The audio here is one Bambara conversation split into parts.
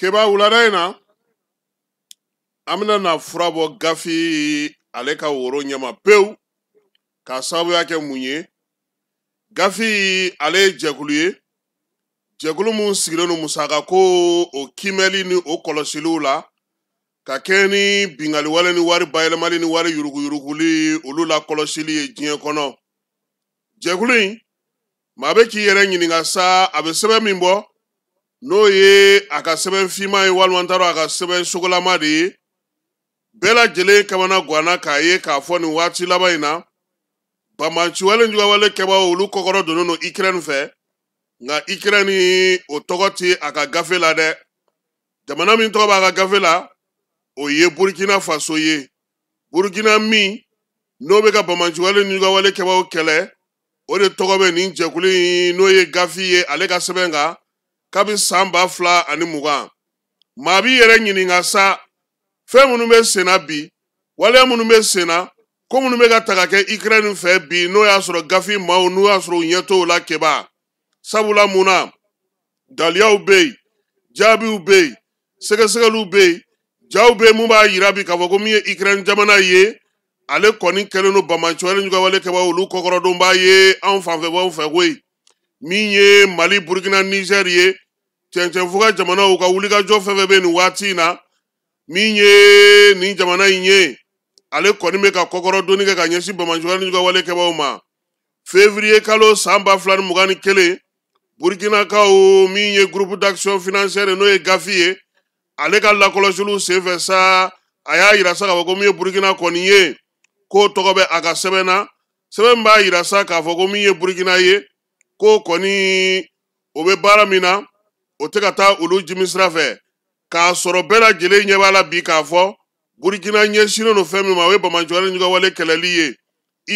Keba wulada in na an bena na fura bɔ gafi ale ka woro ɲɛma pewu k'a sababuya kɛ mun ye gafi ale ye jɛkulu ye jɛkulu mun sigilen no musaka ko o kimɛli ni o kɔlɔsiliw la ka kɛ ni bingaliwale ni wari bayɛlɛmali ni wari yuruguyuruguli olu la kɔlɔsili ye diɲɛ kɔnɔ jɛkulu in maa bɛ k'i yɛrɛ ɲininka sa a bɛ sɛbɛn min bɔ n'o ye a ka sɛbɛn finman ye walima n t'a dɔn a ka sɛbɛn sogolama de ye bɛɛ lajɛlen kamana guwanna k'a ye k'a fɔ nin waati laban in na banbanciwale ni jugawale kɛbaaw olu kɔkɔrɔ donnen no Ukraine fɛ nka Ukraine o tɔgɔ ti a ka gafe la dɛ jamana min tɔgɔ b'a ka gafe la o ye Burkina Faso ye Burkina min n'o bɛ ka banbanciwale ni jugawale kɛbaaw kɛlɛ o de tɔgɔ bɛ nin jɛkulu in n'o ye gafi ye ale ka sɛbɛn kan kabi san 2020 maa b'i yɛrɛ ɲininka sa fɛn minnu bɛ senna bi waleya minnu bɛ senna ko minnu bɛ ka ta ka kɛ Ukraine fɛ bi n'o y'a sɔrɔ gafi maaw n'o y'a sɔrɔ u ɲɛ t'o la kɛba sabula mun na daliyaw bɛ yen jaabiw bɛ yen sɛgɛsɛgɛliw bɛ yen jaw bɛ yen mun b'a yira bi k'a fɔ ko min ye Ukraine jamana ye ale kɔni kɛlen no banbanciwale ni jugawale kɛbaaw olu kɔkɔrɔdonbaa ye anw fanfɛbaw fɛ koyi min ye Mali Burkina Niger ye cɛncɛnfuga jamanaw ka wulikajɔ fɛn fɛn bɛ nin waati in na min ye nin jamana in ye ale kɔni bɛ ka kɔkɔrɔdonni kɛ ka ɲɛsin banbanciwale ni jugawale kɛbaaw ma février kalo san 2021 Burkinakaw min ye groupe d'action financière n'o ye gafi ye ale ka lakɔlɔsiliw senfɛ sa a y'a yira sa k'a fɔ ko min ye Burkina kɔni ye k'o tɔgɔ bɛ a ka sɛbɛn na sɛbɛn b'a yira sa k'a fɔ ko min ye Burkina ye k'o kɔni o bɛ baara min na o tɛ ka taa olu jimisira fɛ k'a sɔrɔ bɛɛ lajɛlen ɲɛ b'a la bi k'a fɔ Burkina ɲɛsinnen no fɛn min ma o ye banbanciwale ni jugawale kɛlɛli ye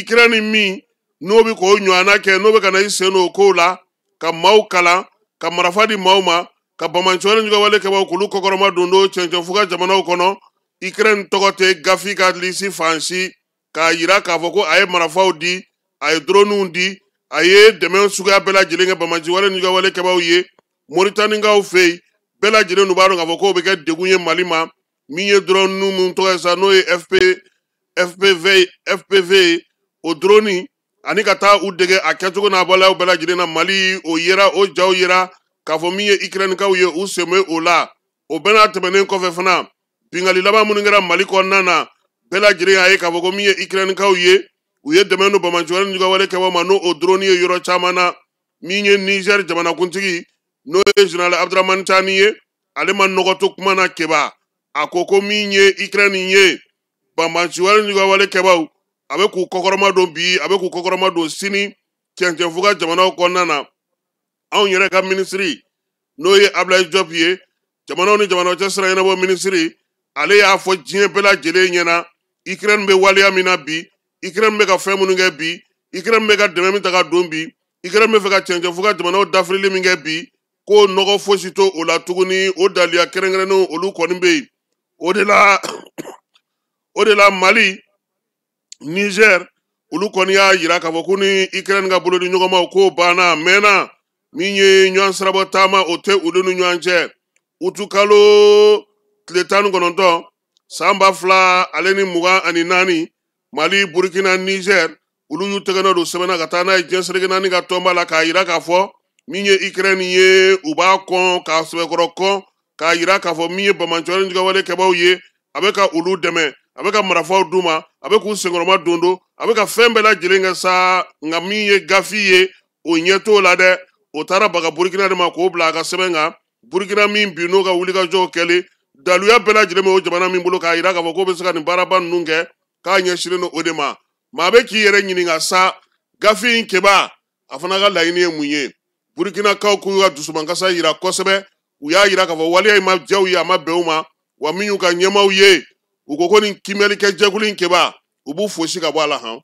Ukraine min n'o bɛ k'o ɲɔgɔnna kɛ n'o bɛ ka na i sen no o kow la ka maaw kalan ka marifa di maaw ma ka banbanciwale ni jugawale kɛbaaw k'olu kɔkɔrɔma don cɛncɛnfuga jamanaw kɔnɔ Ukraine tɔgɔ tɛ gafi ka lisi fan si k'a yira k'a fɔ ko a ye marifaw di a ye droniw di a ye dɛmɛ suguya bɛɛ lajɛlen kɛ banbanciwale ni jugawale kɛbaaw ye Moritanikaw fɛ yen bɛɛ lajɛlen nu b'a dɔn k'a fɔ k'o bɛ kɛ degun ye Mali ma min ye drone mun tɔgɔ ye sa n'o ye FPV o drone ani ka taa u dege a kɛcogo n'a bɔlaw bɛɛ lajɛlen na Mali o yera o jaw yera k'a fɔ min ye Ukrainekaw ye u sen bɛ o la o bɛɛ n'a tɛmɛnen kɔfɛ fana bingali laban minnu kɛra Mali kɔnɔna na bɛɛ lajɛlen y'a ye k'a fɔ ko min ye Ukrainekaw ye u ye dɛmɛ don banbanciwale ni jugawale kɛbaaw ma n'o o drone ye yɔrɔ caman na min ye Niger jamanakuntigi n'o ye Général Abdramane Tchani ye ale ma nɔgɔ to kuma na kɛba a ko ko min ye Ukraine ye banbanciwale ni jugawale kɛbaaw a bɛ k'u kɔkɔrɔma don bi a bɛ k'u kɔkɔrɔma don sini cɛncɛnfuga jamanaw kɔnɔna na anw yɛrɛ ka minisiri n'o ye Ablaye Diop ye jamanaw ni jamanaw cɛ sira ɲɛnabɔ minisiri ale y'a fɔ diɲɛ bɛɛ lajɛlen ɲɛna Ukraine bɛ waleya min na bi Ukraine bɛ ka fɛn minnu kɛ bi Ukraine bɛ ka dɛmɛ min ta ka don bi Ukraine bɛ fɛ ka cɛncɛnfuga jamanaw dafirili min kɛ bi ko nɔgɔ fosi to o la tuguni o daliya kɛrɛnkɛrɛnnenw olu kɔni bɛ yen o de la Mali Niger olu kɔni y'a yira k'a fɔ ko ni Ukraine ka bolodi ɲɔgɔnmaw k'o banna mɛnna min ye ɲɔgɔn sirabɔ taama o tɛ olu ni ɲɔgɔn cɛ utu kalo tile 19 san 2024 Mali Burkina Niger olu y'u tɛgɛnɔ don sɛbɛnna ka taa n'a ye diɲɛ seleke naani ka tɔnba la k'a yira k'a fɔ min ye Ukraine ye u b'a kɔn k'a sɛbɛkɔrɔ kɔn k'a yira k'a fɔ min ye banbanciwale ni jugawale kɛbaaw ye a bɛ ka olu dɛmɛ a bɛ ka marifaw d'u ma a bɛ k'u senkɔrɔma don a bɛ ka fɛn bɛɛ lajɛlen kɛ sa nka min ye gafi ye o ɲɛ t'o la dɛ o taara baga Burkina de ma k'o bila a ka sɛbɛn kan Burkina min bi n'o ka wulikajɔw kɛlen daluya bɛɛ lajɛlen bɛ o jamana min bolo k'a yira k'a fɔ k'o bɛ se ka nin baaraba ninnu kɛ k'a ɲɛsinnen don o de ma maa bɛ k'i yɛrɛ ɲininka sa gafi in kɛba a fana ka laɲini ye mun ye Burkinakaw k'u ka dusumankasa yira kosɛbɛ u y'a yira k'a fɔ waleya in ma diya u ye a ma bɛn u ma wa min y'u ka ɲɛmaaw ye u ko ko nin kimɛlikɛ jɛkulu in kɛba u b'u fosi ka bɔ a la han